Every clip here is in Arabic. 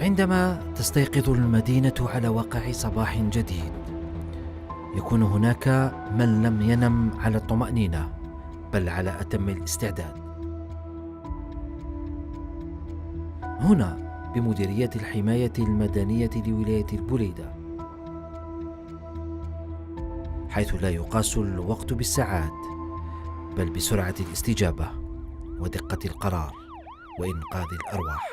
عندما تستيقظ المدينة على وقع صباح جديد، يكون هناك من لم ينم على الطمأنينة بل على أتم الاستعداد. هنا بمديرية الحماية المدنية لولاية البليدة، حيث لا يقاس الوقت بالساعات بل بسرعة الاستجابة ودقة القرار وإنقاذ الأرواح.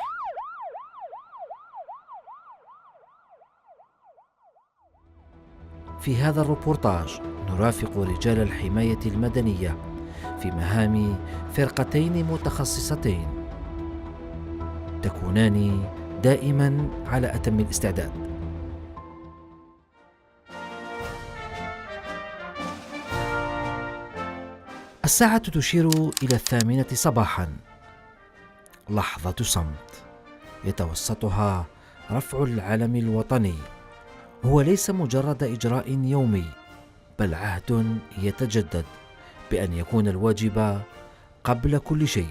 في هذا الروبورتاج نرافق رجال الحماية المدنية في مهام فرقتين متخصصتين تكونان دائما على أتم الاستعداد. الساعة تشير إلى 8 صباحا، لحظة صمت يتوسطها رفع العلم الوطني. هو ليس مجرد إجراء يومي بل عهد يتجدد بأن يكون الواجب قبل كل شيء.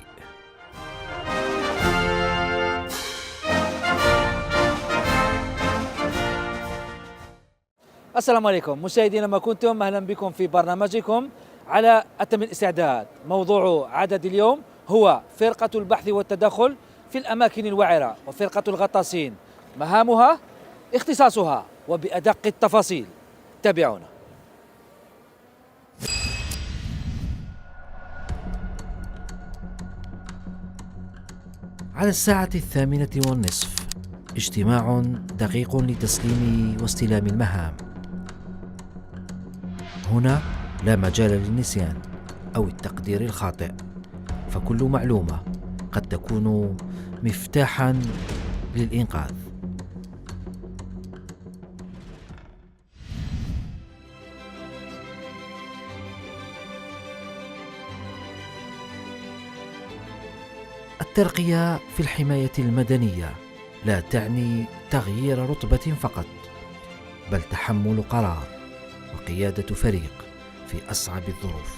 السلام عليكم مشاهدينا، ما كنتم أهلا بكم في برنامجكم على أتم الاستعداد. موضوع عدد اليوم هو فرقة البحث والتدخل في الأماكن الوعرة وفرقة الغطاسين، مهامها اختصاصها وبأدق التفاصيل. تابعونا. على الساعة 8:30 اجتماع دقيق لتسليم واستلام المهام. هنا لا مجال للنسيان أو التقدير الخاطئ، فكل معلومة قد تكون مفتاحا للإنقاذ. الترقية في الحماية المدنية لا تعني تغيير رتبة فقط، بل تحمل قرار وقيادة فريق في أصعب الظروف.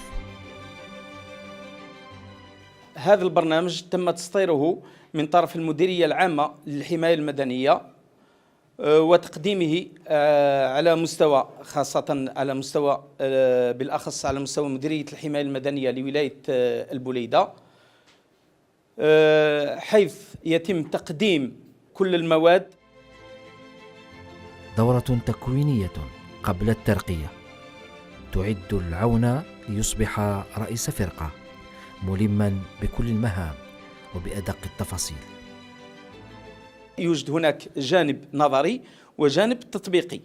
هذا البرنامج تم تسطيره من طرف المديرية العامة للحماية المدنية وتقديمه على مستوى، خاصة على مستوى بالأخص على مستوى مديرية الحماية المدنية لولاية البليدة، حيث يتم تقديم كل المواد. دورة تكوينية قبل الترقية تعد العون ليصبح رئيس فرقة ملما بكل المهام وبأدق التفاصيل. يوجد هناك جانب نظري وجانب تطبيقي.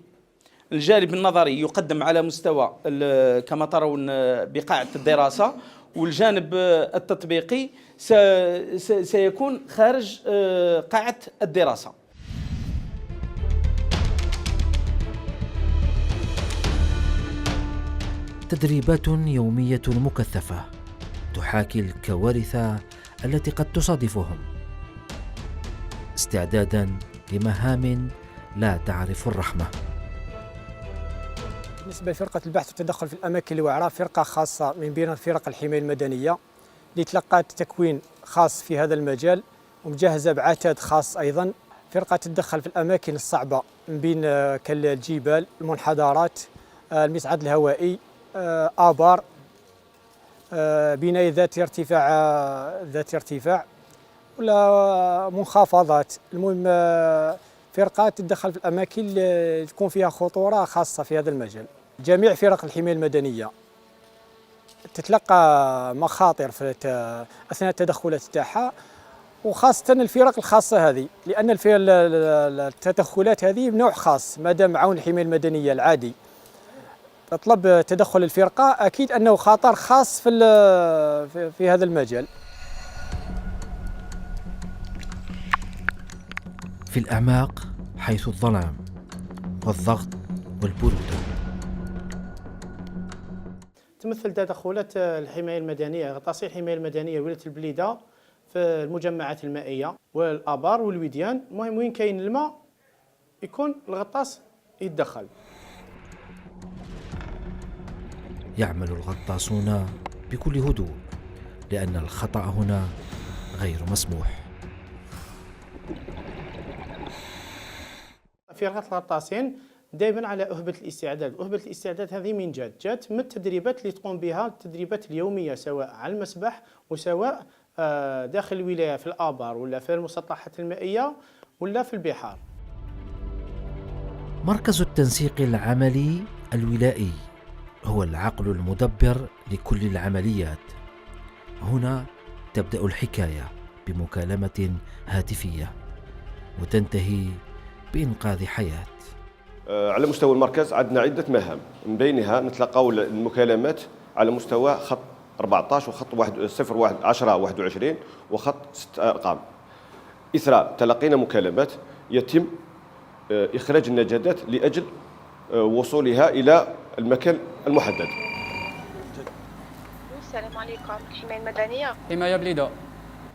الجانب النظري يقدم على مستوى كما ترون بقاعة الدراسة، والجانب التطبيقي سيكون خارج قاعة الدراسة. تدريبات يومية مكثفة تحاكي الكوارث التي قد تصادفهم، استعدادا لمهام لا تعرف الرحمة. بالنسبة لفرقة البحث والتدخل في الأماكن الوعرة، فرقة خاصة من بين فرق الحماية المدنية اللي تلقت تكوين خاص في هذا المجال ومجهزة بعتاد خاص أيضا. فرقة تتدخل في الأماكن الصعبة من بين كالجبال، المنحدرات، المصعد الهوائي، آبار، بناية ذات ارتفاع ولا منخفضات. المهم فرقة تتدخل في الأماكن اللي تكون فيها خطورة خاصة في هذا المجال. جميع فرق الحماية المدنية تتلقى مخاطر في أثناء التدخلات تاعها، وخاصة الفرق الخاصة هذه، لأن التدخلات هذه بنوع خاص. مادام عون الحماية المدنية العادي تطلب تدخل الفرقة، أكيد أنه خطر خاص في هذا المجال. في الأعماق حيث الظلام والضغط والبرودة. تمثل تدخلات الحماية المدنية، غطاسي الحماية المدنية ولاية البليدة في المجمعات المائية والآبار والوديان. المهم وين كاين الماء يكون الغطاس يتدخل. يعمل الغطاسون بكل هدوء لأن الخطأ هنا غير مسموح. فرقه الغطاسين دائما على أهبة الاستعداد. أهبة الاستعداد هذه من جات من التدريبات اللي تقوم بها، التدريبات اليومية سواء على المسبح وسواء داخل الولاية في الآبار ولا في المسطحات المائية ولا في البحار. مركز التنسيق العملي الولائي هو العقل المدبر لكل العمليات. هنا تبدأ الحكاية بمكالمة هاتفية وتنتهي بإنقاذ حياة. على مستوى المركز عندنا عدة مهام، من بينها نتلقاو المكالمات على مستوى خط 14 وخط 10 21 وخط 6 أرقام. إثر تلقينا مكالمات يتم إخراج النجدات لأجل وصولها إلى المكان المحدد. السلام عليكم. الحماية المدنية. حماية بليدة.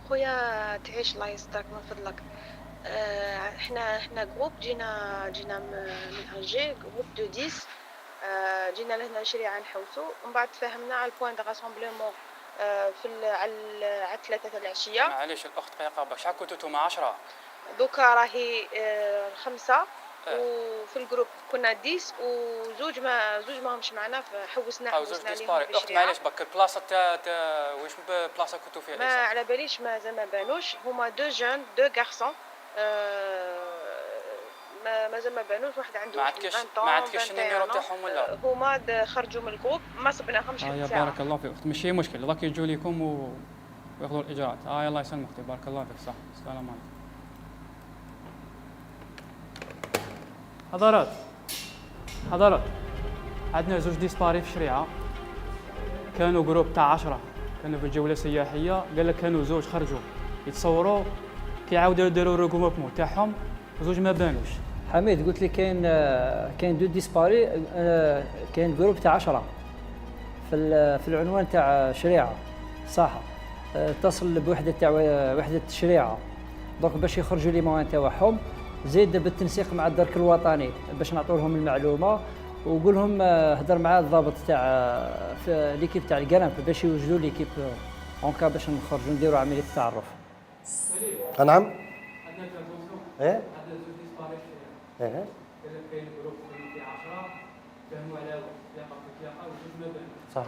خويا تعيش الله يسترك من فضلك. احنا جروب جينا من الجي جروب دو 10. جينا لهنا شريعة نحوسو ومن بعد تفاهمنا على البوان دو راسومبلومون على 3 تاع العشية. معليش الأخت دقيقة باش شحال كنتو نتوما 10؟ دوكا راهي 5 وفي الجروب كنا 10 وزوج ماهمش معنا حوسنا عليهم الأخت. معليش برك البلاصة واش بلاصة كنتو فيها؟ ما على باليش ما بانوش. هما 2 جون 2 غارسون. مازال ما بانوش. واحد عنده ما عندكش النيميرو تاعهم ولا؟ هما خرجوا من الجروب ما صبناهمش حتى ساعه. بارك الله فيك اخت. ماشي مشكل راك يجوا لكم وياخذوا الاجراءات. الله يسلمك اختي. بارك الله فيك. صح. السلام عليكم. حضرات عندنا زوج ديسباري في شريعه. كانوا جروب تاع 10 كانوا في جوله سياحيه. قال لك كانوا زوج خرجوا يتصوروا كيعاودوا يديروا الريكوموبمون تاعهم وزوج ما بانوش. حميد قلت لي كاين 2 ديسباري. كاين جروب تاع 10 في العنوان تاع شريعه صح. اتصل بوحده تاع وحده الشريعه دونك باش يخرجوا لي موان تاعهم. زيد بالتنسيق مع الدرك الوطني باش نعطوا لهم المعلومه وقول لهم هضر مع الضابط تاع في ليكيب تاع الكرامب باش يوجدوا ليكيب اونكا باش نخرجوا نديروا عمليه التعرف. نعم. ايه ايه كاين جروب في 10 فهموا على لقب التلاقه وزوج ما بانوش. صح.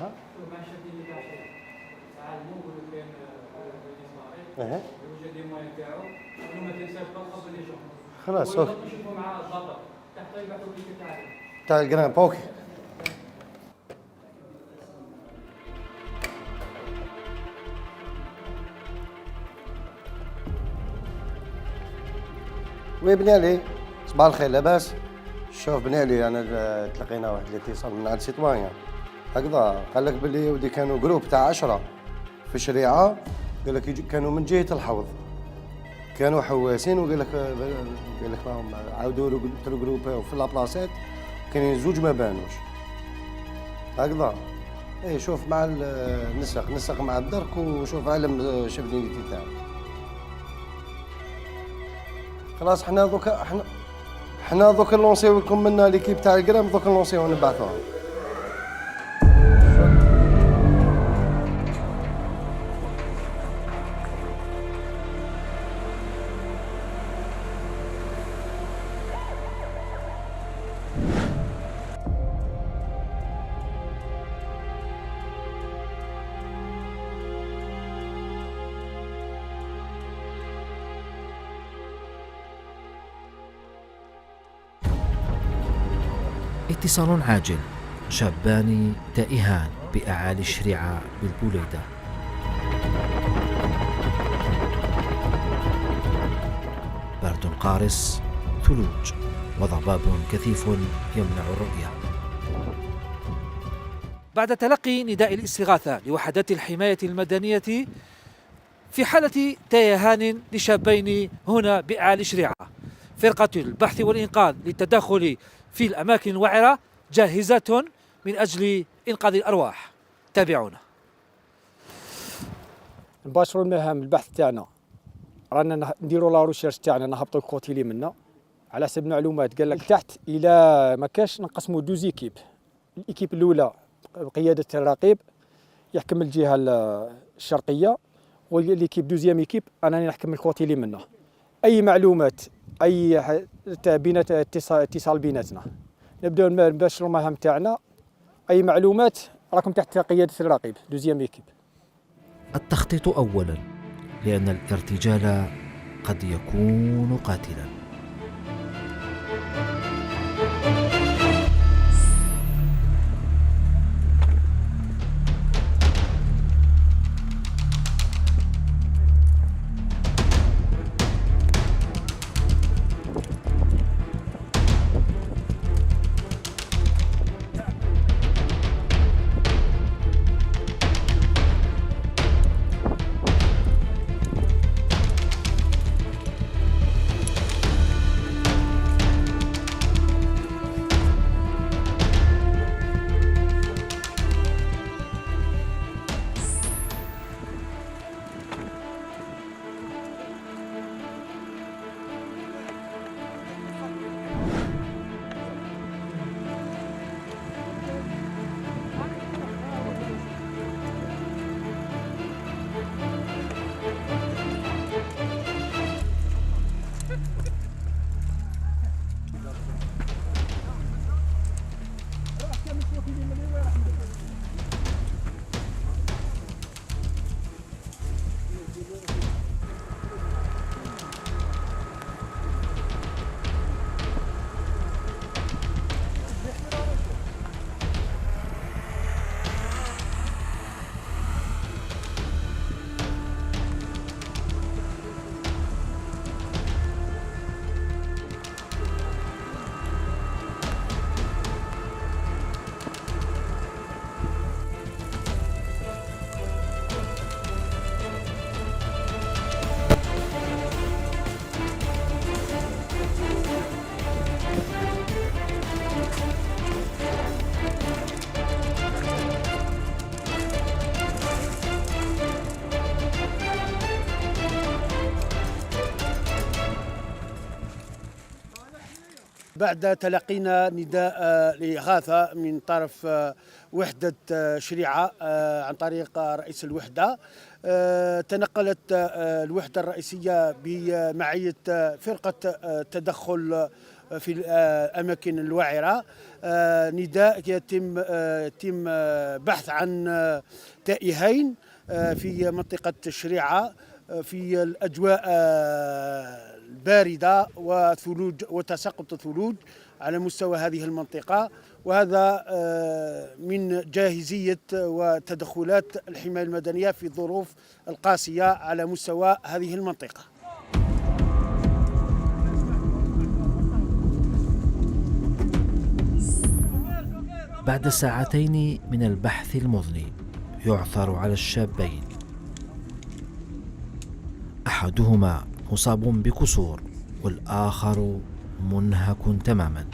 مع شادين تاع شريعه تعلموا يقولوا كاين ديسباري. ايه يوجد دي موان تاعو وما تنساش قبل لي شهر. خلاص اوكي. نشوفوا مع الضابط تحت يبعثوا لك تاع الجرامب. اوكي. وي بني علي صباح الخير لاباس؟ شوف بني علي انا تلقينا واحد الاتصال من عند سيتوانيا هكذا قال لك باللي ودي كانوا جروب تاع 10 في شريعه. قال لك كانوا من جهه الحوض كانوا حواسين وقال لك معهم عاودوا جروب في لابلاصات كاينين زوج ما بانوش هكذا. اي شوف مع نسق مع الدرك وشوف علم شوف دينيتي تاعو. خلاص حنا دوكا نلونسيو لكم منا ليكيب تاع الكرام دوكا نلونسيو نبعثوها. اتصال عاجل. شابان تائهان بأعالي الشريعة بالبوليدة. برد قارس، ثلوج وضباب كثيف يمنع الرؤية. بعد تلقي نداء الاستغاثة لوحدات الحماية المدنية في حالة تيهان لشابين هنا بأعالي شريعة، فرقة البحث والإنقاذ للتدخل في الأماكن الوعرة جاهزة من أجل إنقاذ الأرواح. تابعونا. نباشروا المهام البحث تاعنا. رانا نديروا لا ريشيرش تاعنا نهبطوا الكوتيلي منا على حسب معلومات. قال لك تحت الى ما كاش نقسموا 2 زيكيب. الايكيب الاولى بقياده الرقيب يحكم الجهه الشرقيه، والليكيب دوزيام ايكيب انا نحكم الكوتيلي منا. اي معلومات، اي بينات اتصال بيناتنا، نبداو نباشروا المهام تاعنا. اي معلومات راكم تحت قياده الرقيب دوزيام ايكيب. التخطيط أولا، لأن الارتجال قد يكون قاتلا. بعد تلقينا نداء الإغاثة من طرف وحدة شريعة عن طريق رئيس الوحدة، تنقلت الوحدة الرئيسية بمعية فرقة تدخل في الأماكن الوعرة. نداء يتم بحث عن تائهين في منطقة الشريعة في الأجواء الباردة وثلوج وتساقط الثلوج على مستوى هذه المنطقة، وهذا من جاهزية وتدخلات الحماية المدنية في الظروف القاسية على مستوى هذه المنطقة. بعد ساعتين من البحث المضني يعثر على الشابين، أحدهما مصاب بكسور والآخر منهك تماما.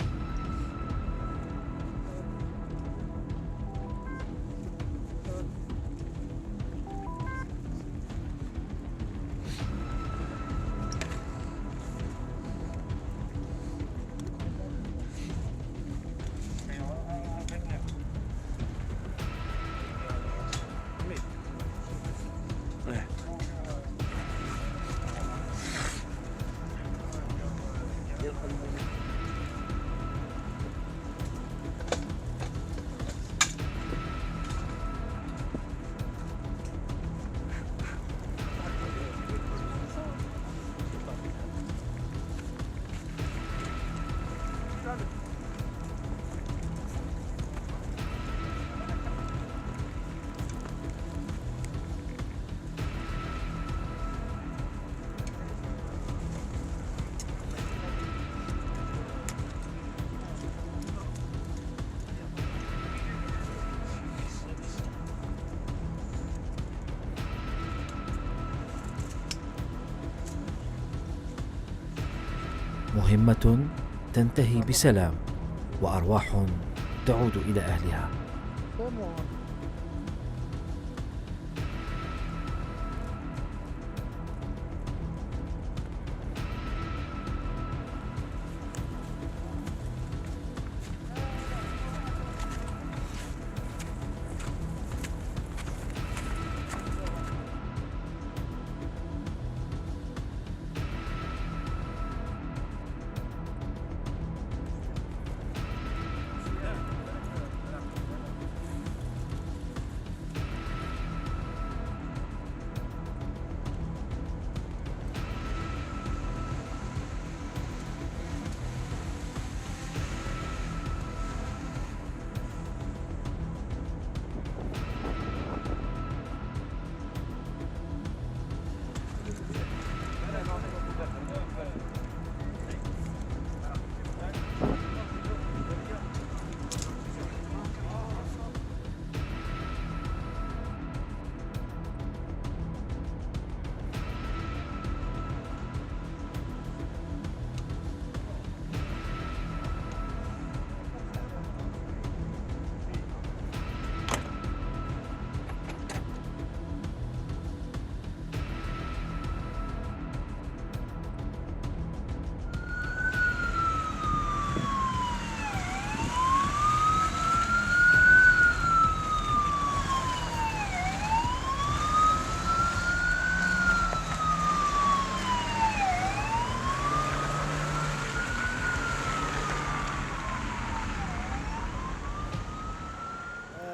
مهمة تنتهي بسلام وأرواح تعود إلى أهلها.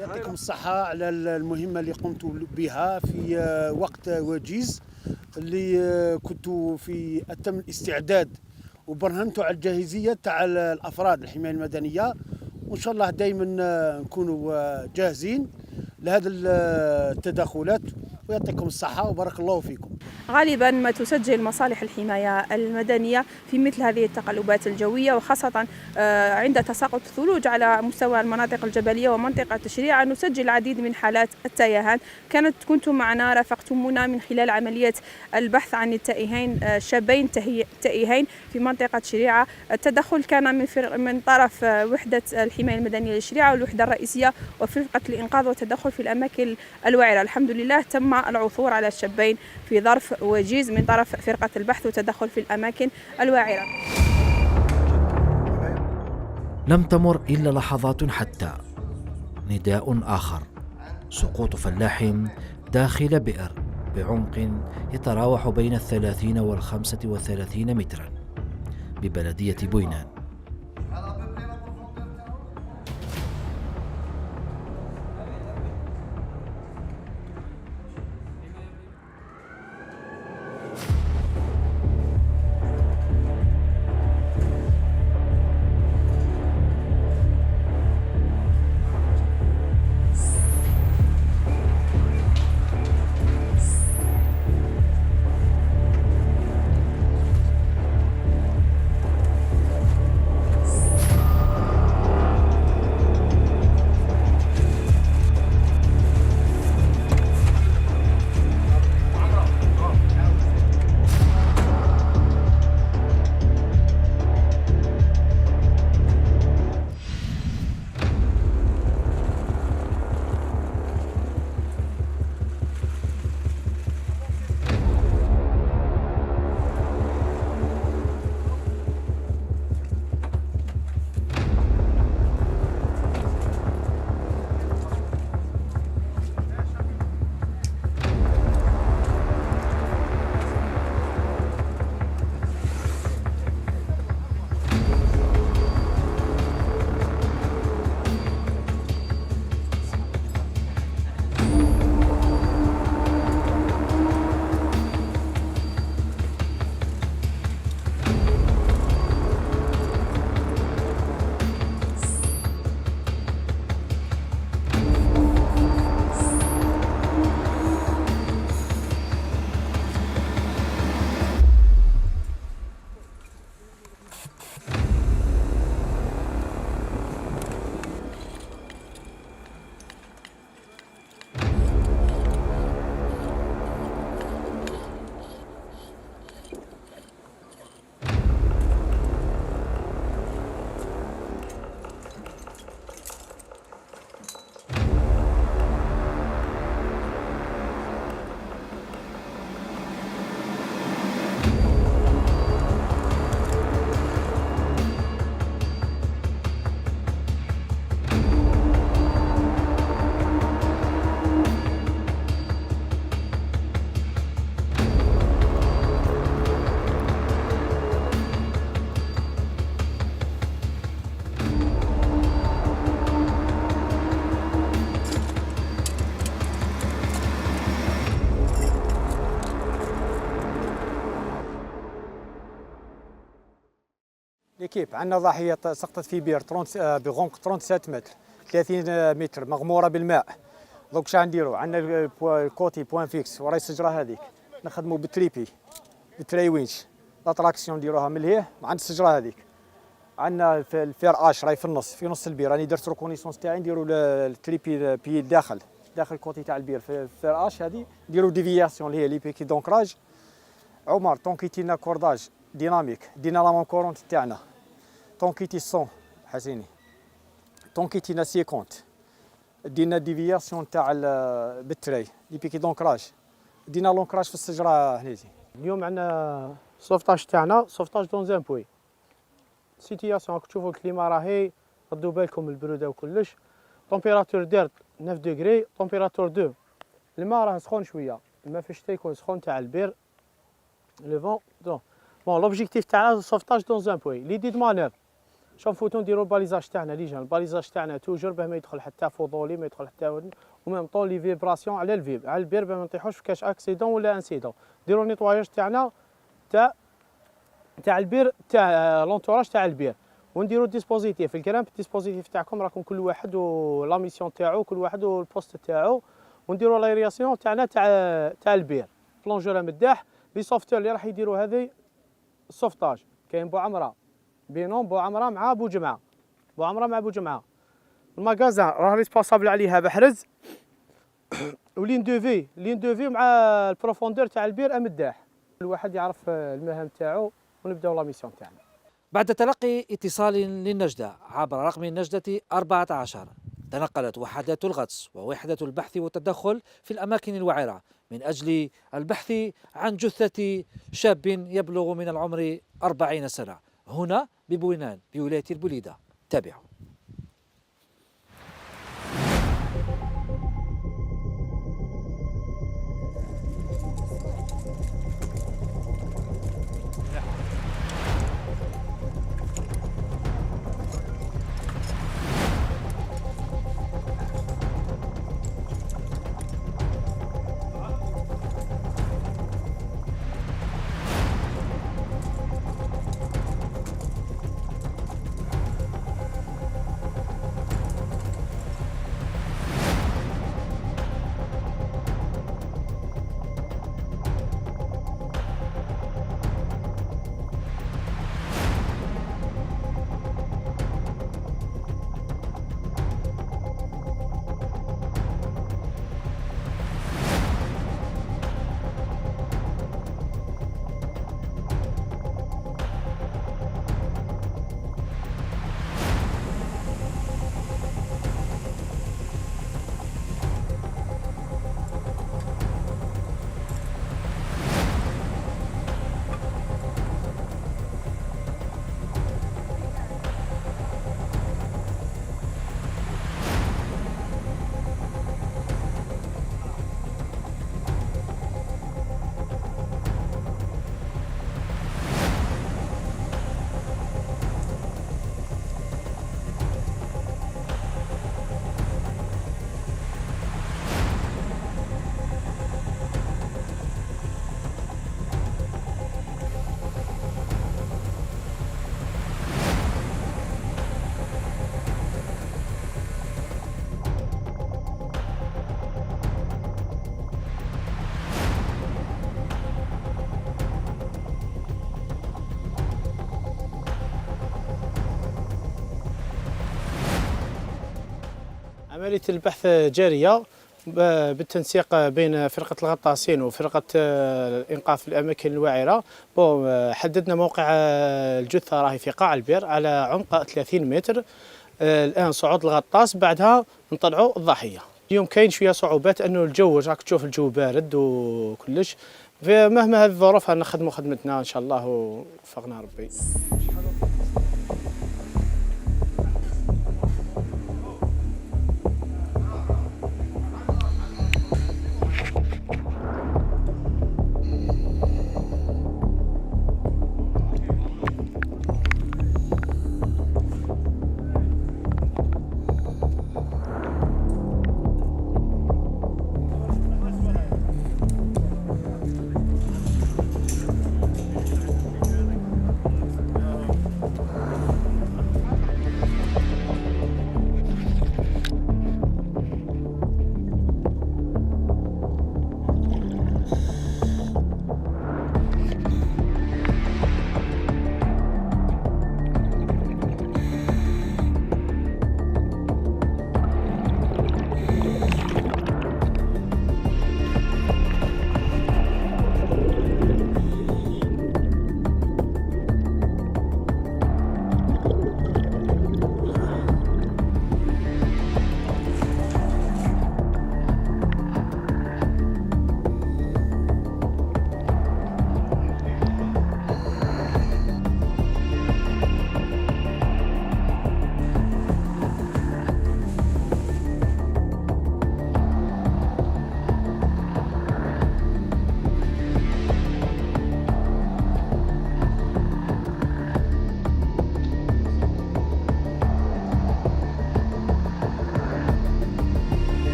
يعطيكم الصحة على المهمة اللي قمتوا بها في وقت وجيز، اللي كنتوا في أتم الاستعداد وبرهنتوا على الجاهزية تاع الأفراد الحماية المدنية، وإن شاء الله دائما نكونوا جاهزين لهذه التدخلات، ويعطيكم الصحة وبارك الله فيكم. غالبا ما تسجل مصالح الحماية المدنية في مثل هذه التقلبات الجوية، وخاصة عند تساقط الثلوج على مستوى المناطق الجبلية ومنطقة شريعة نسجل العديد من حالات التيهان. كنتم معنا، رافقتمونا من خلال عملية البحث عن التائهين، شابين تائهين في منطقة شريعة. التدخل كان من طرف وحدة الحماية المدنية لشريعة والوحدة الرئيسية وفرقة الإنقاذ والتدخل في الأماكن الوعرة. الحمد لله تم العثور على الشابين في ظرف وجيز من طرف فرقة البحث والتدخل في الأماكن الواعرة. لم تمر إلا لحظات حتى نداء آخر، سقوط فلاح داخل بئر بعمق يتراوح بين 30 و35 مترا ببلدية بوينان. ليكيب عندنا ضحيه سقطت في بير بعمق 37 متر، 30 متر مغموره بالماء. دونك شنو نديروا؟ عندنا الكوتي بوان فيكس وراي الشجره هذيك نخدموا بالتريبي بالتري وينش، لاتراكسيون نديروها من لهيه عند الشجره هذيك. عندنا الفير اش راي في نص البير. راني درت ريكونيسونس تاعي نديروا التريبي بي داخل الكوتي تاع البير في الفير اش هذه نديروا ديفياسيون اللي هي لي بيكي دونكراج. عمر طونكيتينا كورداج ديناميك، دينا لامون كورونت تاعنا طونكيتي 100 حسيني، طونكيتينا 50 دينا ديفياسيون تاع بالتري لي بيكي دونكراج، دينا لونكراج في الشجره هنيتي. اليوم عندنا سوفتاج تاعنا، سوفتاج دون زان بوي. سيتياسيون راكم تشوفوا الكليما راهي، ردوا بالكم البروده وكلش. طومبيراتور دير 9 دوغري، طومبيراتور 2. الماء راه سخون شويه، الماء في الشتا يكون سخون تاع البير. لو فون دون بون لوبجيكتيف تاعنا سوفتاج دون زان بوي. ليدي دو مانوف نفوتو نديرو الباليزاج تاعنا ليجان. الباليزاج تاعنا توجور باه ما يدخل حتى فضولي، ما يدخل حتى وميم طون لي فيبراسيون على الفيب على البير باه ما نطيحوش في كاش اكسيدون ولا انسيدون. نديرو النيطواياج تاعنا تاع البير تاع لونتوراج تاع البير، ونديرو الديسبوزيتيف الكرامب. الديسبوزيتيف تاعكم راكم كل واحد ولا ميسيون تاعو، كل واحد والبوست تاعو. ونديرو لايرياسيون تاعنا تاع البير. بلونجور مداح لي سوفتور اللي راح يديروا هذه السوفتاج. كاين بوعمره بينهم بوعمره مع بوجمعه، بوعمره مع بوجمعه. المغازان راه ريسبونسابل عليها بحرز ولين دو في مع البروفوندور تاع البير مداح. كل واحد يعرف المهام تاعو ونبداو لا ميسيون تاعنا. بعد تلقي اتصال للنجدة عبر رقم النجدة 14 تنقلت وحدات الغطس ووحدة البحث والتدخل في الأماكن الوعرة من أجل البحث عن جثة شاب يبلغ من العمر 40 سنة هنا ببوينان بولاية البليدة. تابعوا. عملية البحث جارية بالتنسيق بين فرقة الغطاسين وفرقة الإنقاذ في الأماكن الوعرة. حددنا موقع الجثة راهي في قاع البئر على عمق 30 متر. الآن صعود الغطاس بعدها نطلعوا الضحية. اليوم كاين شوية صعوبات أنه الجو راك تشوف الجو بارد وكلش، فمهما هذه الظروف نخدموا خدمتنا إن شاء الله ووفقنا ربي.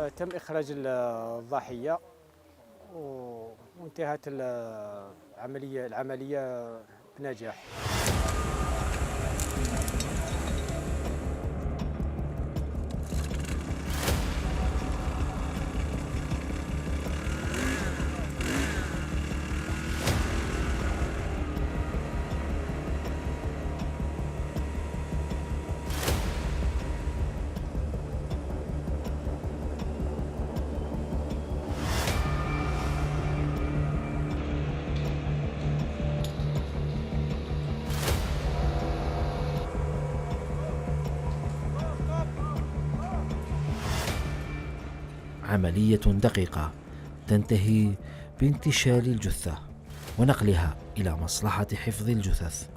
تم إخراج الضحية وانتهت العملية بنجاح. عملية دقيقة تنتهي بانتشال الجثة ونقلها إلى مصلحة حفظ الجثث.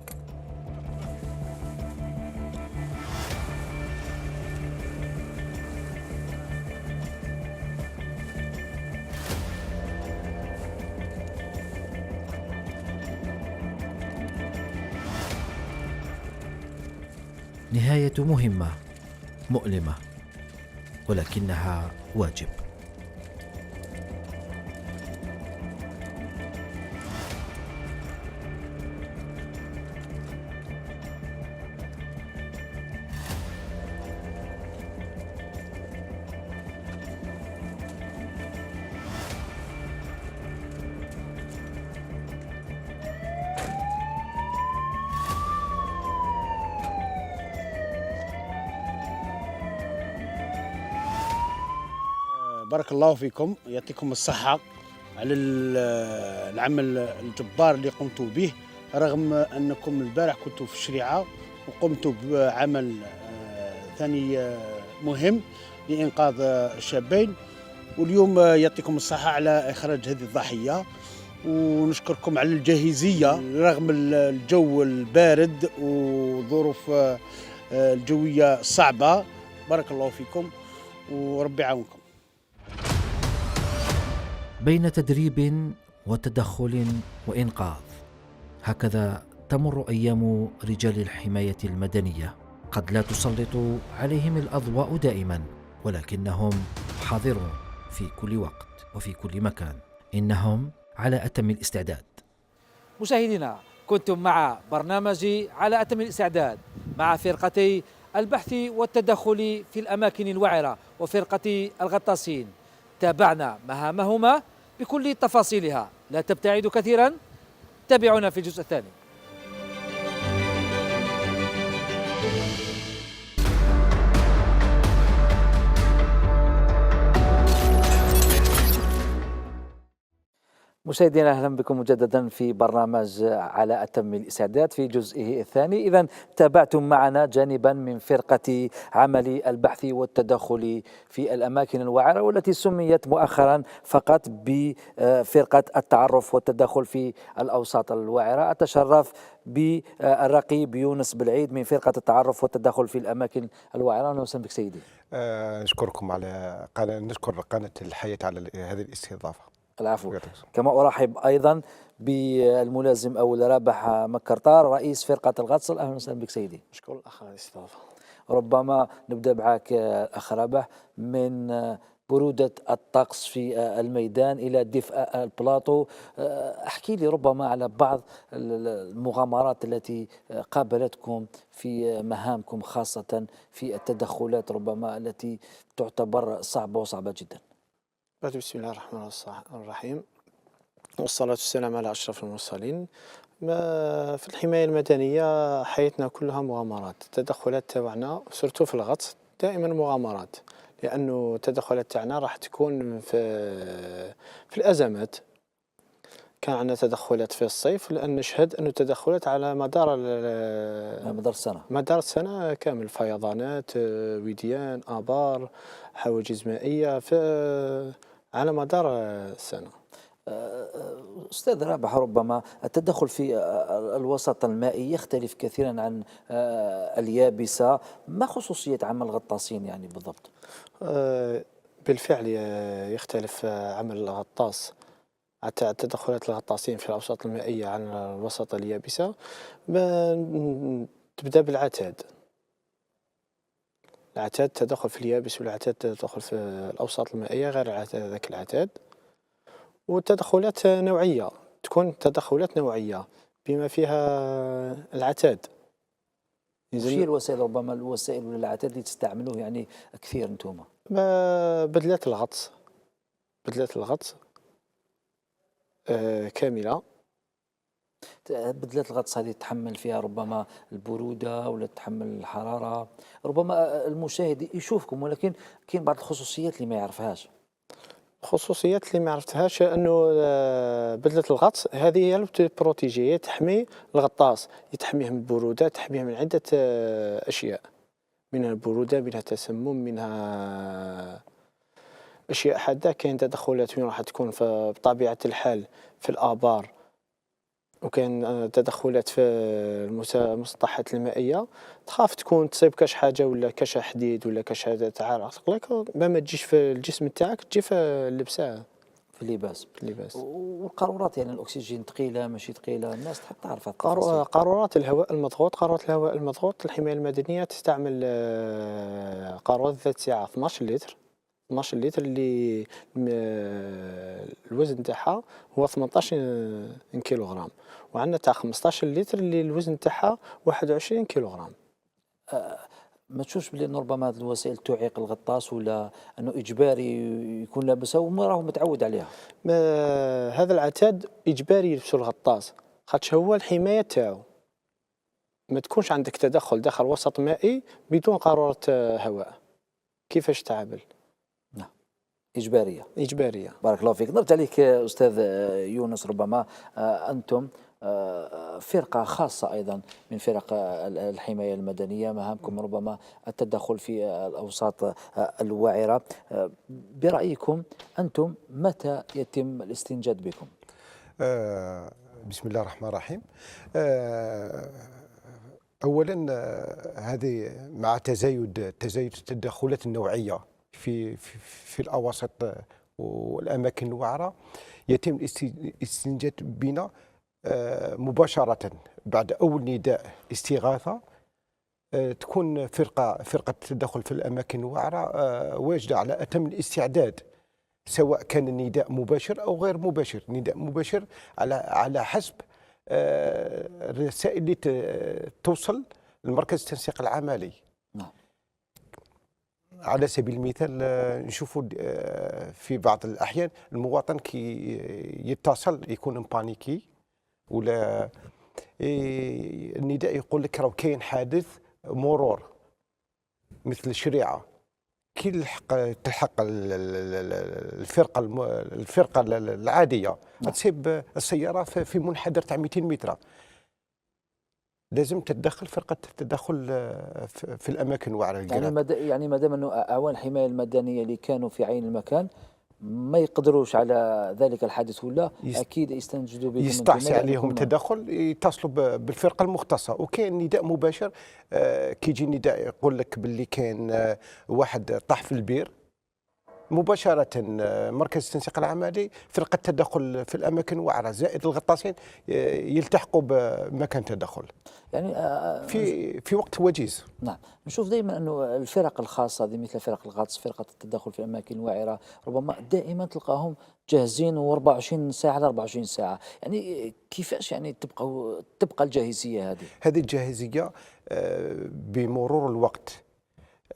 نهاية مهمة مؤلمة ولكنها واجب. بارك الله فيكم، يعطيكم الصحة على العمل الجبار اللي قمتوا به، رغم أنكم البارح كنتوا في الشريعة وقمتوا بعمل ثاني مهم لإنقاذ الشابين، واليوم يعطيكم الصحة على إخراج هذه الضحية، ونشكركم على الجاهزية رغم الجو البارد وظروف الجوية الصعبة. بارك الله فيكم وربي يعاونكم. بين تدريب وتدخل وإنقاذ، هكذا تمر أيام رجال الحماية المدنية. قد لا تسلط عليهم الأضواء دائما، ولكنهم حاضرون في كل وقت وفي كل مكان. إنهم على أتم الاستعداد. مشاهدينا، كنتم مع برنامجي على أتم الاستعداد مع فرقتي البحث والتدخل في الأماكن الوعرة وفرقة الغطاسين. تابعنا مهامهما بكل تفاصيلها. لا تبتعدوا كثيرا، تابعونا في الجزء الثاني. مشاهدينا، اهلا بكم مجددا في برنامج على اتم الاستعداد في جزئه الثاني. اذا تابعتم معنا جانبا من فرقه عمل البحث والتدخل في الاماكن الوعره، والتي سميت مؤخرا فقط بفرقه التعرف والتدخل في الاوساط الوعره. اتشرف بالرقيب يونس بالعيد من فرقه التعرف والتدخل في الاماكن الوعره. اهلا وسهلا بك سيدي. نشكركم على نشكر قناه الحياه على هذه الاستضافه. العفو. كما أرحب أيضا بالملازم أول رابح مكرطار رئيس فرقة الغطس. أهلا وسهلا بك سيدي. شكرا الأخ على الاستضافة. ربما نبدأ معك أخ رابح، من برودة الطقس في الميدان إلى دفء البلاطو، احكي لي ربما على بعض المغامرات التي قابلتكم في مهامكم، خاصة في التدخلات ربما التي تعتبر صعبة وصعبة جدا. بسم الله الرحمن الرحيم، والصلاة والسلام على أشرف المرسلين. في الحماية المدنية حياتنا كلها مغامرات. التدخلات تاعنا سورتو في الغطس دائما مغامرات، لأنه التدخلات تاعنا راح تكون في الأزمات. كان عندنا تدخلات في الصيف، لأن نشهد أنه تدخلات على مدار السنة كامل، فيضانات، وديان، آبار، حواجز مائية على مدار السنة. أستاذ رابح، ربما التدخل في الوسط المائي يختلف كثيرا عن اليابسة. ما خصوصية عمل الغطاسين يعني بالضبط؟ بالفعل يختلف عمل الغطاس، تدخلات الغطاسين في الأوساط المائية عن الوسط اليابسة. تبدأ بالعتاد، العتاد تدخل في اليابس والعتاد تدخل في الأوساط المائية غير ذاك العتاد. والتدخلات نوعية، تكون تدخلات نوعية بما فيها العتاد. وش هي الوسائل، ربما الوسائل ولا العتاد اللي تستعملوه يعني كثير انتم؟ بدلات الغطس، بدلات الغطس كاملة. بدلات الغطس هذه تحمل فيها ربما البرودة ولا تحمل الحرارة، ربما المشاهد يشوفكم ولكن كاين بعض الخصوصيات اللي ما يعرفهاش. الخصوصيات اللي ما عرفتهاش انه بدلة الغطس هذه هي اللي بروتيجي، تحمي الغطاس، تحميه من البرودة، تحميه من عدة أشياء، منها البرودة، منها التسمم، منها أشياء حادة. كاين تدخلات وين راح تكون بطبيعة الحال في الآبار، وكاين تدخلات في المسطحات المائية، تخاف تكون تصيب كاش حاجة ولا كاش حديد ولا كاش حاجة تعرق لك ما تجيش في الجسم تاعك، تجي في اللبسة، في اللباس. في اللباس. والقارورات يعني الأكسجين ثقيلة ماشي ثقيلة، الناس تحب تعرف. قارورات الهواء المضغوط، قارورات الهواء المضغوط الحماية المدنية تستعمل قارورات ذات سعة 12 لتر، 12 لتر اللي الوزن تاعها هو 18 كيلوغرام، وعندنا تاع 15 لتر اللي الوزن تاعها 21 كيلوغرام. ما تشوفش بلي ربما هذه الوسائل تعيق الغطاس ولا انه اجباري يكون لابسها وما راهو متعود عليها؟ هذا العتاد اجباري يلبسوا الغطاس، خاطش هو الحمايه تاعو. ما تكونش عندك تدخل داخل وسط مائي بدون قارورة هواء، كيفاش تعامل؟ نعم، إجبارية. إجبارية. بارك الله فيك. نرجع لك أستاذ يونس، ربما أنتم فرقة خاصة أيضا من فرق الحماية المدنية، مهامكم ربما التدخل في الأوساط الوعرة. برأيكم أنتم متى يتم الاستنجاد بكم؟ بسم الله الرحمن الرحيم. أولا هذه مع تزايد التدخلات النوعية في الأواسط والأماكن الوعرة، يتم الاستنجاد بنا مباشرة بعد أول نداء استغاثة. تكون فرقة التدخل في الأماكن الوعرة واجدة على أتم الاستعداد، سواء كان النداء مباشر أو غير مباشر. نداء مباشر على حسب الرسائل اللي توصل لمركز التنسيق العملي. على سبيل المثال نشوفوا في بعض الأحيان المواطن كي يتصل يكون مبانيكي، ولا النداء يقول لك راه كاين حادث مرور مثل الشريعة، كي تلحق الفرقة العادية تسيب السيارة في منحدر تاع 200 متر، لازم تتدخل فرقة التدخل في الأماكن الوعرة. يعني ما دام أنه أعوان الحماية المدنية اللي كانوا في عين المكان ما يقدروش على ذلك الحادث ولا أكيد يستنجدوا بكم، يستعصي عليهم تدخل، يتصلوا بالفرقة المختصة. وكاين نداء مباشر، كيجي نداء يقول لك باللي كاين واحد طاح في البير، مباشرة مركز التنسيق العملي فرقة التدخل في الأماكن الوعرة زائد الغطاسين يلتحقوا بمكان تدخل يعني في وقت وجيز. نعم، نشوف دائما أنه الفرق الخاصة هذه مثل فرق الغطس، فرقة التدخل في الأماكن الوعرة، ربما دائما تلقاهم جاهزين و24 ساعة على 24 ساعة. يعني كيفاش يعني تبقى الجاهزية هذه؟ هذه الجاهزية بمرور الوقت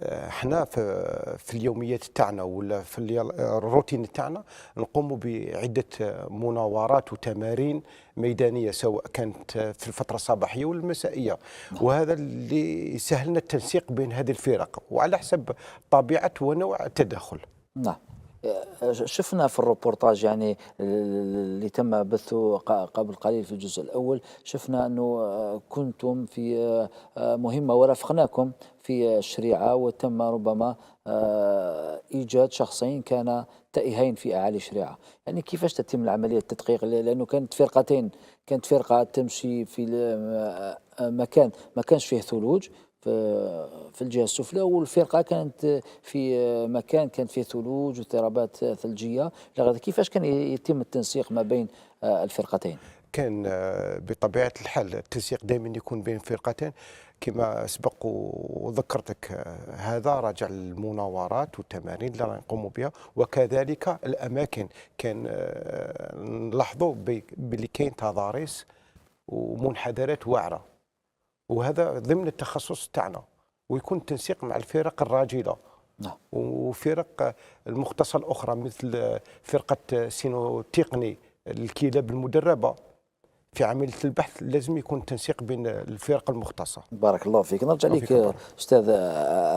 احنا في اليوميات تاعنا ولا في الروتين تاعنا نقوم بعده مناورات وتمارين ميدانيه، سواء كانت في الفتره الصباحيه ولا المسائيه. وهذا اللي يسهل لنا التنسيق بين هذه الفرق وعلى حسب طبيعه ونوع التدخل. نعم، شفنا في الروبورتاج يعني اللي تم بثه قبل قليل في الجزء الأول، شفنا أنه كنتم في مهمة ورافقناكم في الشريعة، وتم ربما إيجاد شخصين كان تائهين في أعالي الشريعة. يعني كيفاش تتم العملية التدقيق؟ لأنه كانت فرقتين، كانت فرقة تمشي في مكان ما كانش فيه ثلوج في الجهة السفلى، والفرقة كانت في مكان كانت فيه ثلوج واضطرابات ثلجية. كيفاش كان يتم التنسيق ما بين الفرقتين؟ كان بطبيعة الحال التنسيق دائما يكون بين فرقتين. كما سبق وذكرتك هذا راجع للمناورات والتمارين اللي نقوم بها، وكذلك الاماكن كان نلاحظوا باللي كاين تضاريس ومنحدرات واعره، وهذا ضمن التخصص تاعنا، ويكون التنسيق مع الفرق الراجله وفرق المختصه الاخرى مثل فرقه سينو تقني الكلاب المدربه. في عمليه البحث لازم يكون تنسيق بين الفرق المختصه. بارك الله فيك. نرجع لك استاذ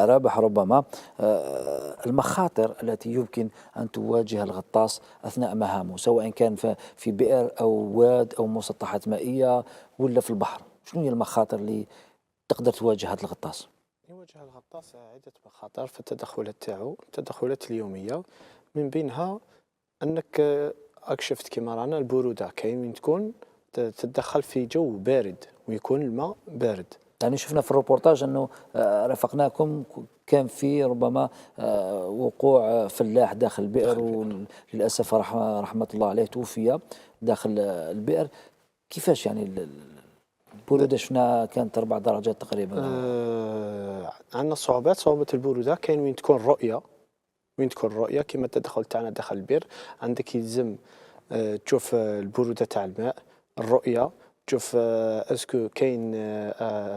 رابح، ربما المخاطر التي يمكن ان تواجه الغطاس اثناء مهامه، سواء كان في بئر او واد او مسطحات مائيه ولا في البحر، شنو هي المخاطر اللي تقدر تواجه هذا الغطاس؟ يواجه الغطاس عدة مخاطر في التدخلات تاعو، التدخلات اليومية، من بينها أنك شفت كيما رانا البرودة، كاين من تكون تتدخل في جو بارد ويكون الماء بارد. يعني شفنا في الروبورتاج أنه رافقناكم كان في ربما وقوع فلاح داخل البئر، وللأسف رحمة الله عليه توفي داخل البئر. كيفاش يعني البرودة شفنا كانت 4 درجات تقريبا؟ عندنا صعوبة البرودة، كاين وين تكون الرؤية كما التدخل تاعنا داخل البئر، عندك يلزم تشوف البرودة تاع الماء، الرؤية تشوف اسكو كاين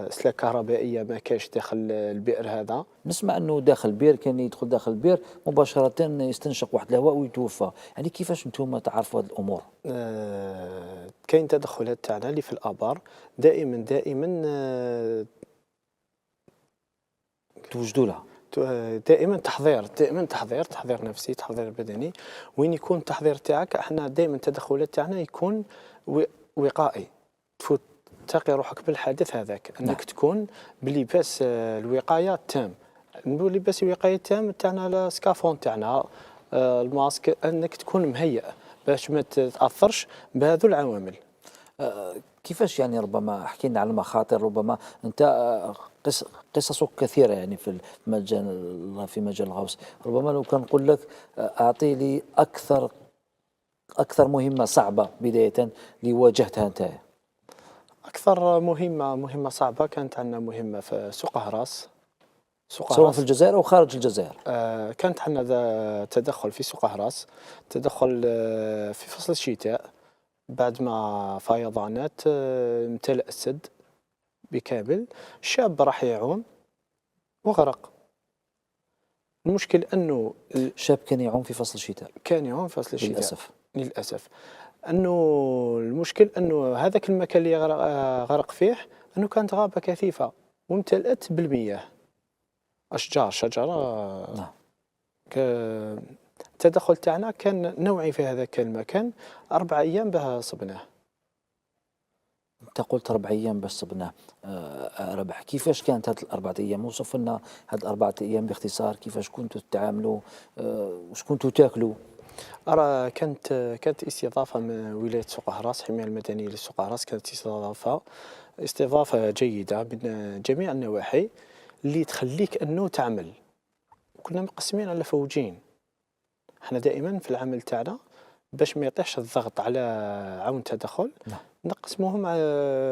سلاك كهربائية ما كاش داخل البئر هذا. نسمع انه داخل البئر كان يدخل داخل البئر مباشرة يستنشق واحد الهواء ويتوفى، يعني كيفاش انتم تعرفوا هذه الامور؟ كاين تدخلات تاعنا اللي في الابار دائما توجدوا لها دائما تحضير نفسي، تحضير بدني. وين يكون التحضير تاعك؟ احنا دائما التدخلات تاعنا يكون وقائي، تفوت تقي روحك بالحدث هذاك، انك تكون بلباس الوقايه تام. لباس الوقايه تام تاعنا السكافون تاعنا الماسك، انك تكون مهيئ باش ما تاثرش بهذو العوامل. كيفاش يعني ربما حكينا على المخاطر، ربما انت قصصك كثيره يعني في مجال الغوص، ربما لو كان نقول لك اعطي لي اكثر مهمه صعبه بدايه اللي واجهتها انت. اكثر مهمه صعبه كانت عندنا مهمه في سوق هراس، سواء في الجزائر او خارج الجزائر. كانت عندنا تدخل في سوق هراس، تدخل في فصل الشتاء بعد ما فيضانات امتلأ السد بكامل. شاب راح يعوم وغرق. المشكل انه الشاب كان يعوم في فصل الشتاء، للاسف انه المشكل انه هذاك المكان اللي غرق فيه انه كانت غابه كثيفه وامتلأت بالمياه، شجره. التدخل تاعنا كان نوعي في هذاك المكان، 4 أيام به صبناه. انت قلت 4 أيام بس صبناه. ربح، كيفاش كانت هذه ال4 أيام؟ وصف لنا هذه ال4 أيام باختصار، كيفاش كنتوا تتعاملوا، واش كنتوا تاكلوا؟ كانت استضافه من ولايه سوق هراس، الحمايه المدنيه لسوق هراس، كانت استضافه جيده من جميع النواحي اللي تخليك انه تعمل. كنا مقسمين على فوجين، احنا دائما في العمل تاعنا باش ما يطيحش الضغط على عون تدخل نقسموهم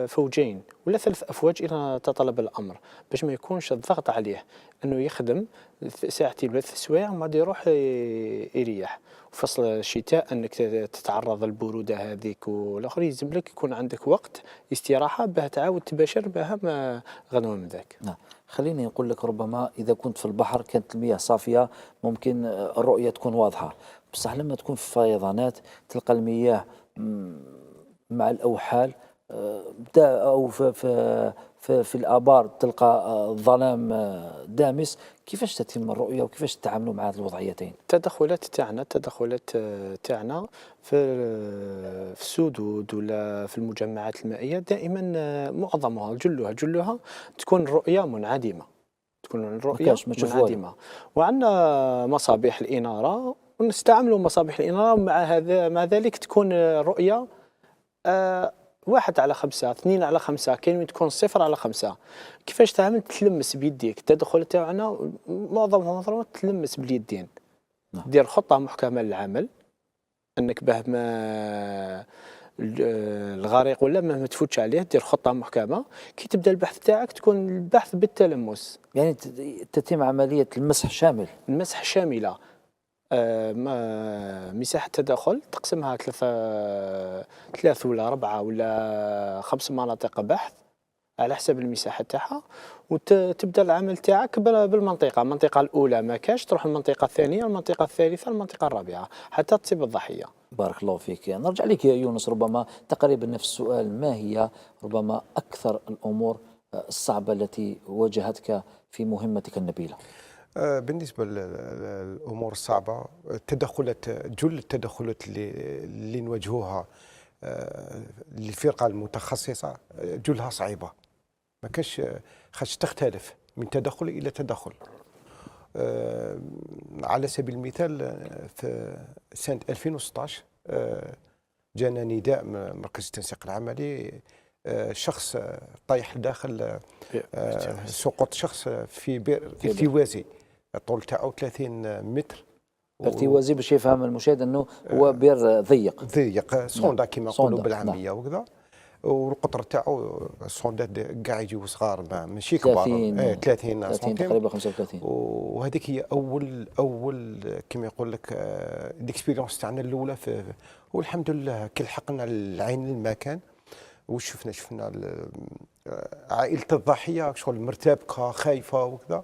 فوجين ولا 3 أفواج إذا تطلب الأمر، باش ما يكونش الضغط عليه أنه يخدم ساعتين ولا 3 سوايع وما يروح يريح. وفصل الشتاء أنك تتعرض للبرودة هذيك والآخر، يلزم لك يكون عندك وقت استراحة باه تعاود تباشر بها غنوة من ذاك. خليني نقول لك، ربما إذا كنت في البحر كانت المياه صافية ممكن الرؤية تكون واضحة، بصح لما تكون في فيضانات تلقى المياه مع الأوحال أو في الآبار تلقى الظلام دامس. كيفاش تتم الرؤية وكيفاش تتعاملوا مع هذه الوضعيتين؟ التدخلات تاعنا في السدود ولا في المجمعات المائية دائما معظمها جلها تكون الرؤية منعدمة، وعندنا مصابيح الإنارة ونستعملوا مصابيح الإنارة، مع ذلك تكون الرؤية 1/5 2/5، كاين وين تكون 0/5. كيفاش تعمل؟ تلمس بيديك. التدخل تاعنا معظمها تلمس باليدين. دير خطة محكمة للعمل انك باه الغريق ولا ما تفوتش عليه، دير خطه محكمه. كي تبدا البحث تاعك تكون البحث بالتلمس، يعني تتم عملية المسح شامل. المسح شامله. مساحه التدخل تقسمها ثلاث ولا 4 ولا 5 مناطق بحث على حسب المساحه تاعها، وتبدا العمل تاعك بالمنطقه. المنطقه الاولى ما كاش، تروح المنطقه الثانيه، المنطقه الثالثه، المنطقه الرابعه، حتى تصيب الضحيه. بارك الله فيك. نرجع لك يا يونس، ربما تقريبا نفس السؤال، ما هي ربما أكثر الأمور الصعبة التي واجهتك في مهمتك النبيلة؟ بالنسبة للأمور الصعبة، جل التدخلات اللي نواجهوها للفرقة المتخصصة جلها صعيبة، ما كاش خاص تختلف من تدخل إلى تدخل. على سبيل المثال في سنة 2016 جانا نداء من مركز التنسيق العملي، شخص طايح داخل سقوط شخص في بئر ارتوازي، الطول تاعو 30 متر. ارتوازي باش يفهم المشاهد انه هو بئر ضيق صوندا كما نقولوا بالعاميه وكذا، والقطر تاعو الصوندات كاع يجيو صغار ماشي كبار، 30 سنتيم تقريبا 35. وهذيك هي اول كما يقول لك الاكسبيريونس تاعنا الاولى والحمد لله كي لحقنا العين المكان شفنا عائله الضحيه شغل مرتبكه خايفه وكذا،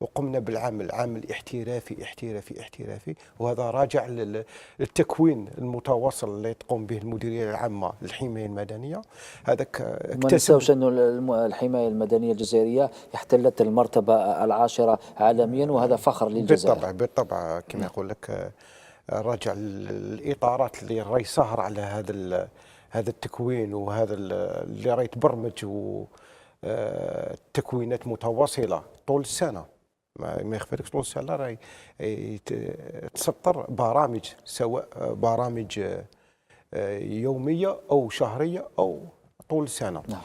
وقمنا بالعمل، عمل احترافي، وهذا راجع للتكوين المتواصل اللي تقوم به المديريه العامه للحمايه المدنيه. هذاك ما ننساوش انه الحمايه المدنيه الجزائريه احتلت المرتبه العاشره عالميا، وهذا فخر للجزائر. بالطبع كما يقول لك راجع للاطارات اللي راهي سهر على هذا التكوين، وهذا اللي راهي تبرمج تكوينات متواصله طول السنه. ما يخفيلكش طول السنه راهي تسطر برامج، سواء برامج يوميه او شهريه او طول السنه. نعم.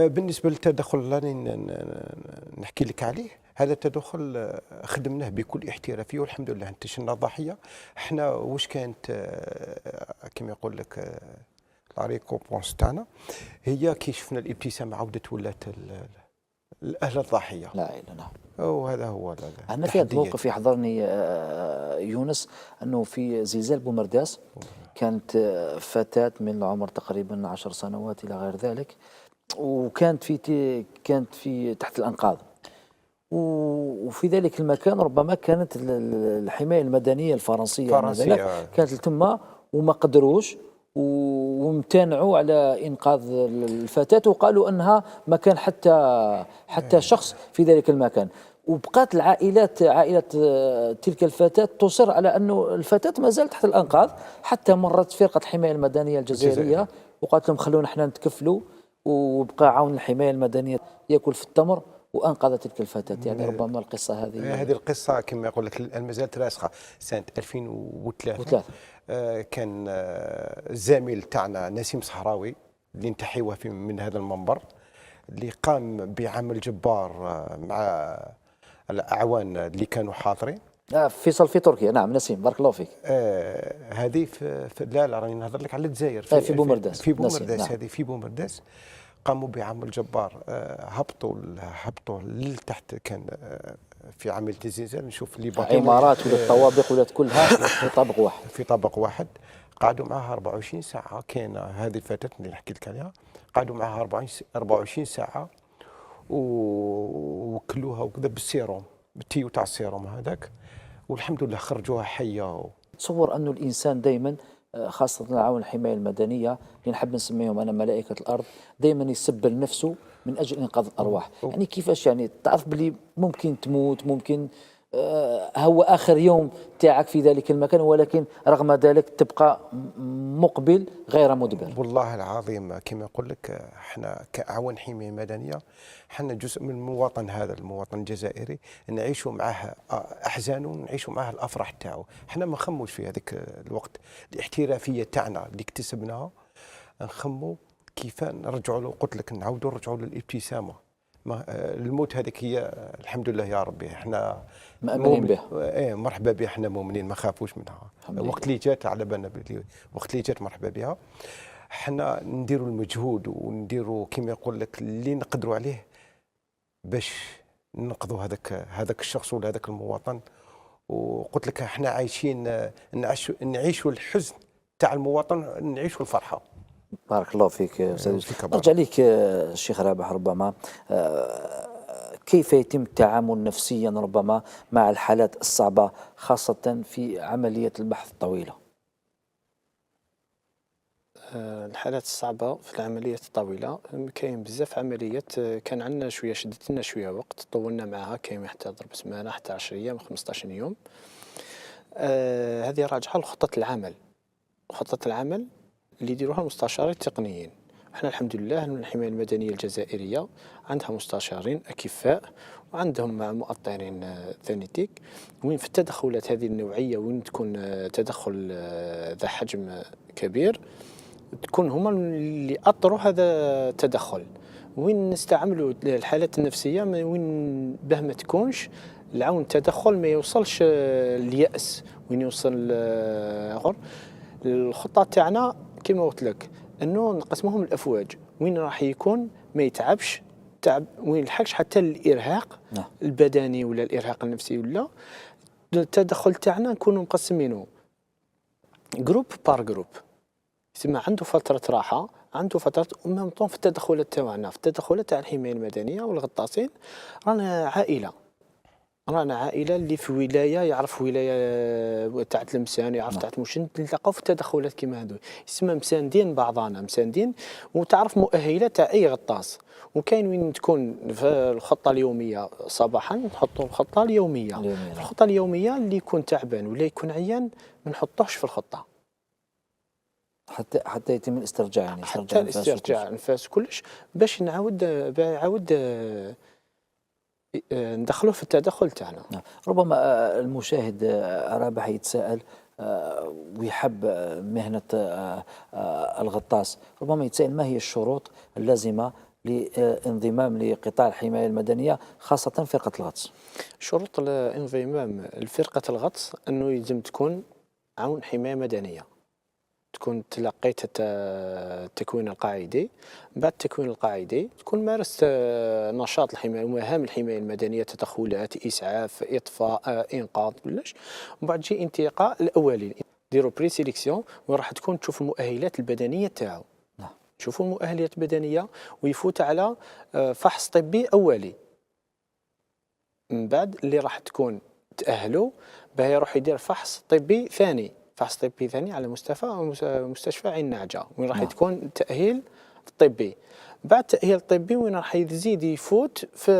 بالنسبه للتدخل اللي نحكي لك عليه، هذا التدخل خدمناه بكل احترافيه والحمد لله انتشلنا الضحيه. احنا واش كانت كما يقول لك لا ريكومبونس تاعنا هي كي شفنا الابتسامه عودت ولات الاهل الضحيه. لا اله نعم. وهذا هو أنا في هذا الموقف يحضرني يونس أنه في زلزال بومرداس كانت فتاة من العمر تقريبا 10 سنوات إلى غير ذلك، وكانت في تحت الأنقاض، وفي ذلك المكان ربما كانت الحماية المدنية الفرنسية كانت تما وما قدروش وامتنعوا على إنقاذ الفتاة، وقالوا أنها ما كان حتى شخص في ذلك المكان. وبقات عائلة تلك الفتاة تصر على أنه الفتاة ما زالت تحت الأنقاض، حتى مرت فرقة الحماية المدنية الجزائرية وقالت لهم خلونا احنا نتكفلوا، وبقى عون الحماية المدنية يأكل في التمر وأنقذ تلك الفتاة. يعني ربما القصة هذه القصة كما يقول لك ما زالت راسخة. سنة 2003 كان الزميل تاعنا نسيم صحراوي اللي نتحيوه من هذا المنبر، اللي قام بعمل جبار مع الأعوان اللي كانوا حاضرين. فيصل في تركيا. نعم نسيم بارك الله فيك. هذه لا راني نهضر لك على الجزائر، في بومرداس. هذه في بومرداس قاموا بعمل جبار. هبطوا لتحت، كان في عملية الزلزال نشوف اللي عمارات ولا الطوابق ولا كلها في طابق واحد. قعدوا معها 24 ساعة. كان هذه الفتاة اللي نحكي لك عليها قعدوا معها 24 ساعة وكلوها وكذا بالسيروم، بالتيو تاع السيروم هذاك، والحمد لله خرجوها حية. تصور أنه الإنسان دائما، خاصة عون الحماية المدنية اللي نحب نسميهم أنا ملائكة الأرض، دائما يسبل نفسه من أجل إنقاذ الأرواح. يعني كيفاش يعني تعرف بلي ممكن تموت، ممكن هو آخر يوم تاعك في ذلك المكان، ولكن رغم ذلك تبقى مقبل غير مدبر. والله العظيم كما يقول لك احنا كأعوان حماية مدنية احنا جزء من المواطن، هذا المواطن الجزائري نعيشوا معه أحزانه ونعيشوا معه الأفراح تاعو. احنا ما نخموش في هذاك الوقت الاحترافية تاعنا اللي اكتسبناها، نخمو كيف نرجعوا له. قلت لك نعاودوا نرجعوا للابتسامة، الموت هذيك هي الحمد لله يا ربي، احنا مؤمنين به. مرحبا بها، احنا مؤمنين ما خافوش منها. وقت اللي جات على بالنا وقت اللي جات مرحبا بها. احنا نديروا المجهود ونديروا كما يقول لك اللي نقدروا عليه باش ننقذوا هذاك الشخص ولا هذاك المواطن. وقلت لك احنا عايشين نعيشوا الحزن تاع المواطن، نعيشوا الفرحه. بارك الله فيك استاذ يوسف. نرجع لك الشيخ رابح، ربما كيف يتم التعامل نفسيا ربما مع الحالات الصعبه خاصه في عمليه البحث الطويله؟ الحالات الصعبة في العمليات الطويلة كاين بزاف عمليات كان عندنا شوية شدت لنا شوية وقت، طولنا معها، كاين حتى ضرب سمانة حتى 10 أيام 15 يوم. هذه راجعة لخطة العمل، خطة العمل اللي يديروها المستشارين التقنيين. احنا الحمد لله الحماية المدنية الجزائرية عندها مستشارين أكفاء وعندهم مؤطرين ثانيتيك، وين في التدخلات هذه النوعية وين تكون تدخل ذا حجم كبير تكون هما اللي أطروا هذا التدخل. وين نستعملوا الحالات النفسية وين به ما تكونش العون التدخل ما يوصلش اليأس، وين يوصل الخطة تاعنا كما قلت لك انه نقسموهم الافواج، وين راح يكون ما يتعبش تعب، وين يلحقش حتى الارهاق البدني ولا الارهاق النفسي، ولا التدخل تاعنا نكونوا مقسمينه جروب بار جروب، يسمى عنده فتره راحه، عنده فتره ومنطون في التدخلات تاعنا. في التدخلات تاع الحمايه المدنيه والغطاسين رانا عائله، رانا عائله اللي في ولايه يعرف ولايه تاع تلمسان، يعرف تاع تموشن، نلتقاو في التدخلات كيما هذو، يسمى مساندين بعضانا، مساندين وتعرف مؤهلات تاع اي غطاس. وكاين وين تكون في الخطه اليوميه صباحا نحطوا الخطه اليوميه. الخطه اليوميه اللي يكون تعبان ولا يكون عيان ما نحطوهش في الخطه حتى يتم الاسترجاع، يعني حتى الاسترجاع النفاس كلش باش نعاود ندخلوه في التدخل تاعنا. ربما المشاهد رابح يتساءل ويحب مهنة الغطاس، ربما يتساءل ما هي الشروط اللازمة لانضمام لقطاع الحماية المدنية خاصة فرقة الغطس؟ شروط الانضمام لفرقة الغطس أنه يلزم تكون عون حماية مدنية، تكون تلقيت التكوين القاعدي. بعد التكوين القاعدي تكون مارست نشاط الحماية ومهام الحماية المدنية، تدخلات، إسعاف، إطفاء، إنقاذ كلش. ومن بعد تجي انتقاء الأولين، ديروا بري سيليكسيون وراح تكون تشوف المؤهلات البدنية تاعو، تشوفوا المؤهلات البدنية ويفوت على فحص طبي أولي. من بعد اللي راح تكون تأهلوا باه يروح يدير فحص طبي ثاني، فحص طبي ثاني على مستشفى عين نعجة، وين راح تكون التأهيل الطبي. بعد التأهيل الطبي وين راح يزيد يفوت في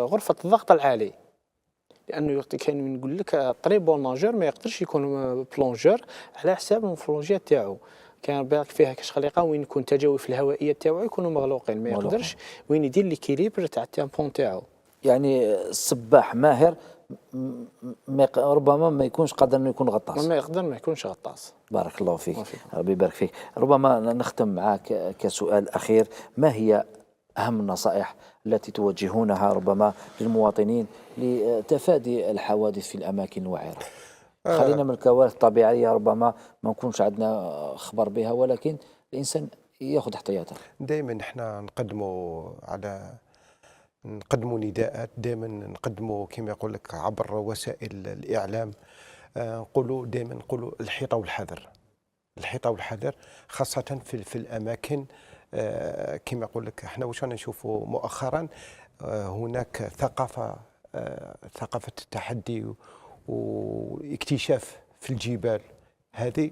غرفة الضغط العالي، لأنه كاين نقول لك طري بون ناجور ما يقدرش يكون بلونجور على حساب المورفولوجيا تاعو. كان بالك فيها كاش خليقه وين يكون تجاوف الهوائيه تاعو يكونوا مغلوقين، ما يقدرش وين يدير ليكيليبر تاع التامبون تاعو. يعني السباح ماهر ربما ما يكونش قادر انه يكون غطاس، ما يقدر ما يكونش غطاس. بارك الله فيك، ربي يبارك فيك. ربما نختم معك كسؤال اخير، ما هي اهم النصائح التي توجهونها ربما للمواطنين لتفادي الحوادث في الاماكن الوعره؟ خلينا من الكوارث الطبيعيه ربما ما نكونش عندنا خبر بها، ولكن الانسان ياخذ احتياطه. دائما احنا نقدموا نداءات، دائما نقدموا كما يقول لك عبر وسائل الاعلام، نقولوا دائما نقولوا الحيطه والحذر، الحيطه والحذر خاصه في الاماكن. كما يقول لك احنا واش رانا نشوفوا مؤخرا، هناك ثقافه التحدي واكتشاف في الجبال. هذه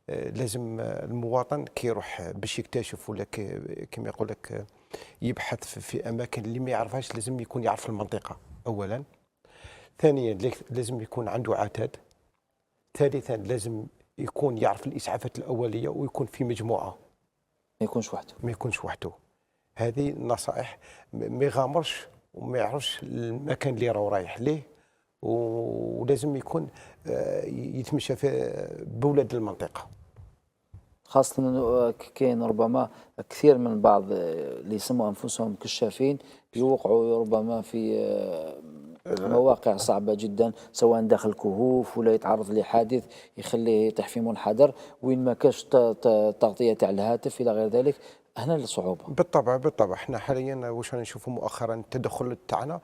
لازم المواطن كي يروح باش يكتشف ولا كما يقول لك يبحث في اماكن اللي ما يعرفهاش، لازم يكون يعرف المنطقه اولا. ثانيا لازم يكون عنده عتاد. ثالثا لازم يكون يعرف الاسعافات الاوليه ويكون في مجموعه، ما يكونش وحده. هذه النصائح، ما يغامرش وما يعرفش المكان اللي رايح ليه، ولازم يكون يتمشى في بولاد المنطقه. خاصة أنه كاين ربما كثير من بعض اللي يسموا أنفسهم كشافين يوقعوا ربما في مواقع صعبة جدا، سواء داخل كهوف ولا يتعرض لحادث يخليه يطيح في منحدر وين ما كاش تغطية تاع الهاتف إلى غير ذلك. هنا الصعوبة. بالطبع احنا حاليا واش نشوفوا مؤخرا التدخل تاعنا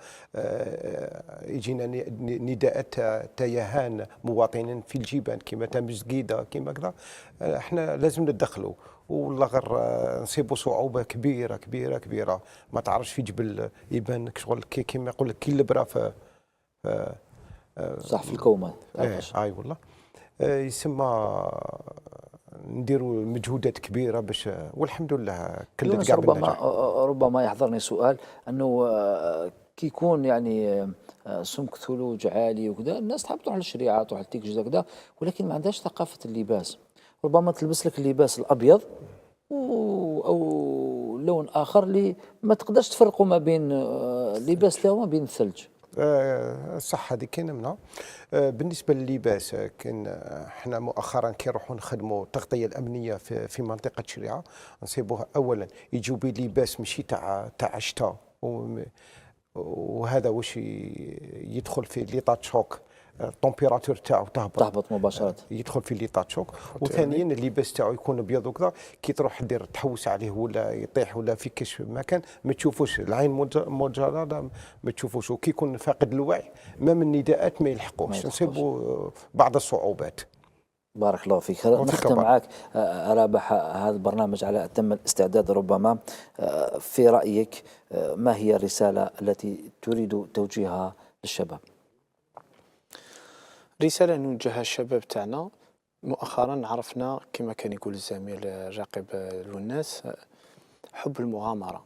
يجينا نداءات تيهان مواطنين في الجبال كما تمزقيده كما كذا، احنا لازم نتدخلوا، والله غير نصيبوا صعوبه كبيره ما تعرفش في جبل يبان شغل كيما يقول لك كي البرا في صح في الكومات. اي والله يسمى نديروا مجهودات كبيره باش، والحمد لله كل كاع ربما يحضرني سؤال انه كي يكون يعني سمك ثلوج عالي وكذا، الناس تحب تروح للشريعه تروح للتيكج كذا، ولكن ما عندهاش ثقافه اللباس. ربما تلبس لك اللباس الابيض او لون اخر اللي ما تقدرش تفرقوا ما بين اللباس له وما بين الثلج. صح هذه كاينه منها. بالنسبه لللباس كاين احنا مؤخرا كي نروحوا نخدموا التغطيه الامنيه في منطقه الشريعه نصيبوها اولا يجوا بلباس ماشي تاع شتاء، وهذا واش يدخل في ليطات شوك، التمبيراتور تاعو تهبط مباشره، يدخل في ليطات شوك. وثانيا اللباس تاعو يكون ابيض وكذا، كي تروح دير تحوس عليه ولا يطيح ولا في كاش مكان ما تشوفوش، العين مجرده ما تشوفوش، وكي يكون فاقد الوعي ما من نداءات ما يلحقوش، نصيبوا بعض الصعوبات. بارك الله فيك. نختم معك رابح هذا البرنامج على أتم الاستعداد. ربما في رأيك ما هي الرسالة التي تريد توجيهها للشباب؟ رسالة نوجهها الشباب تاعنا. مؤخرا عرفنا كما كان يقول الزميل الراقب الوناس، حب المغامرة.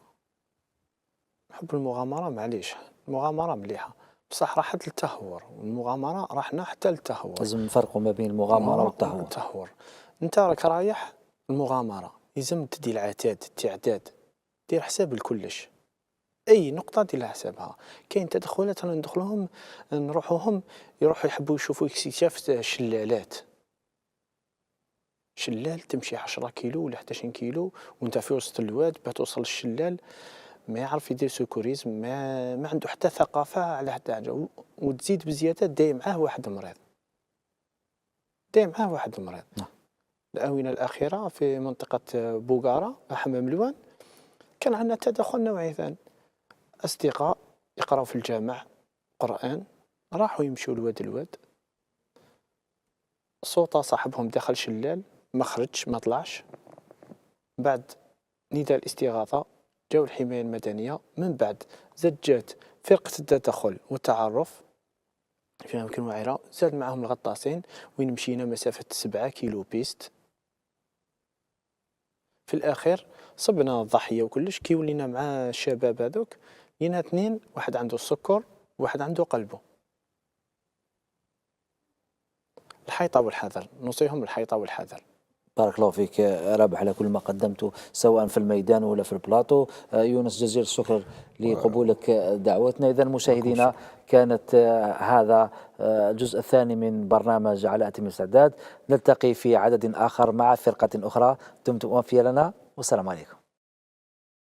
حب المغامرة معليش، المغامرة مليحة بصح راحت للتهور، والمغامرة راحنا حتى للتهور. لازم نفرقوا ما بين المغامرة والتهور. انت راك رايح المغامرة يلزم تدي العتاد التعداد، دير حساب لكلش، اي نقطه دير لها حسابها. كاين تدخلات انا ندخلوهم نروحوهم يروحوا يحبوا يشوفوا اكتشاف شلالات، شلال تمشي 10 كيلو ولا 11 كيلو وانت في وسط الواد باش توصل للشلال، ما يعرف يدير سيكوريزم، ما عنده حتى ثقافه على حتى حاجه، وتزيد بزياده داي معاه واحد مريض، الآونة الأخيرة في منطقة بوغارة حمام الوان كان عندنا تدخل نوعي ثاني، أصدقاء يقرأوا في الجامع قرآن راحوا يمشوا الواد صوته صاحبهم دخل شلال ما خرجش ما طلعش، بعد نداء الاستغاثة جاو الحماية المدنية، من بعد زجات فرقة التدخل والتعرف في أماكن وعرة، زاد معهم الغطاسين وين مشينا مسافة 7 كيلو بيست. في الآخر صبنا الضحية وكلش، كي ولينا مع الشباب هذوك لينا 2، واحد عنده السكر وواحد عنده قلبه. الحيطة والحذر، نوصيهم الحيطة والحذر. بارك الله فيك رابح على كل ما قدمته سواء في الميدان ولا في البلاطو. يونس جزيل الشكر لقبولك دعوتنا. إذا مشاهدينا كانت هذا الجزء الثاني من برنامج على أتم الاستعداد، نلتقي في عدد آخر مع فرقة أخرى. دمتم وفيا لنا والسلام عليكم.